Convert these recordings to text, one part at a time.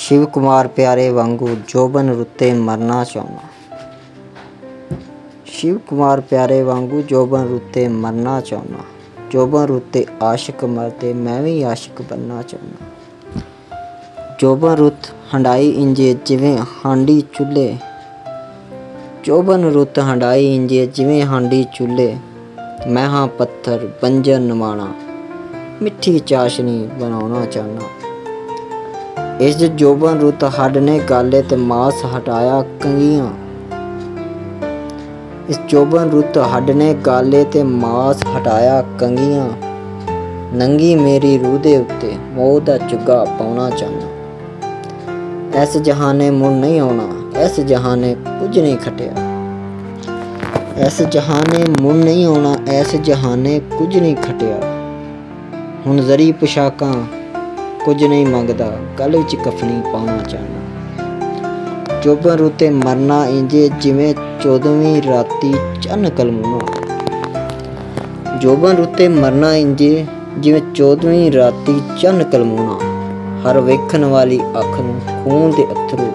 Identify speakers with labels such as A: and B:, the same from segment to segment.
A: शिव कुमार प्यारे वांगू जोबन रुत्ते मरना चाहुंदा। शिव कुमार प्यारे वांगू जोबन रुत्ते मरना चाहुंदा। जोबन रुत्ते आशिक मरदे मैं भी आशिक बनना चाहुंदा। जोबन रुत हंडाई इंजे जिवें हांडी चुल्हे। जोबन रुत हंडाई इंजे जिवें हांडी चुल्हे। मैं हाँ पत्थर बंजर नमाणा मिठी चाशनी बनाउणा चाहुंदा। इस जोबन रुत हड्ड ने गाले ते मास हटाया कंघियां। इस जोबन रुत हड्ड ने गाले ते मास हटाया कंघियां। नंगी मेरी रूह दे उत्ते मोह दा झुग्गा पाउणा चाहुंदा। इस जहाने मुड़ नहीं आउणा, इस जहाने कुछ नहीं खटिया। इस जहाने मुड़ नहीं आउणा, इस जहाने कुछ नहीं खटिया। हुण जरी पोशाकां कुछ नहीं मंगदा, गल विच कफनी पाउणा चाहुंदा। जोबन रुत्ते मरना इंजे जिवें 14वीं राती चन्न कलमूना। जोबन रुत्ते मरना इंजे जिवें 14वीं राती चन्न कलमूना। हर वेखण वाली अख नूं खून दे अथरू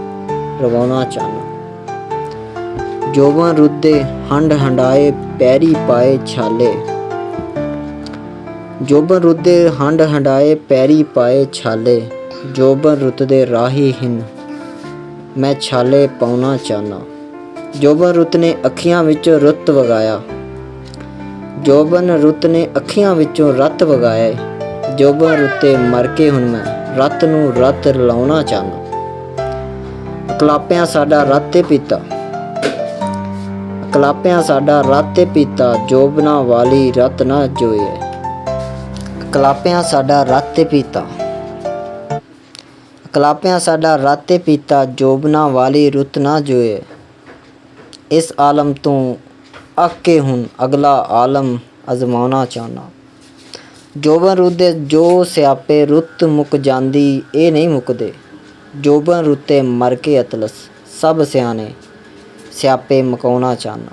A: रवाउणा चाहुंदा। जोबन रुत दे हंड हंडाए पैरी पाए छाले। जोबन रुत दे हंड हंडाए पैरी पाए छाले। जोबन रुत दे राही हिन मैं छाले पाउणा चाहना। जोबन रुत ने अखियां विचों रुत वगाया। जोबन रुत ने अखियां विचों रत वगाया। जोबन रुत्ते मर के हुण मैं रत नूं रत लाउणा चाहना। अकलापिया साडा रत ते पीता, अकलापिया साडा रत ते पीता। जोबना वाली रत ना जोए। अकलापिया साडा रत ते पीता, अकलापिया साडा रत ते पीता। जोबना वाली रुत ना जोए। इस आलम तो अक के हुण अगला आलम अजमाउणा चाहना। जोबन रुत दे जो स्यापे रुत मुक जांदी ए नहीं मुकदे। जोबन रुत्ते मर के अतलस सब सियाने स्यापे मुकाउणा चाहना।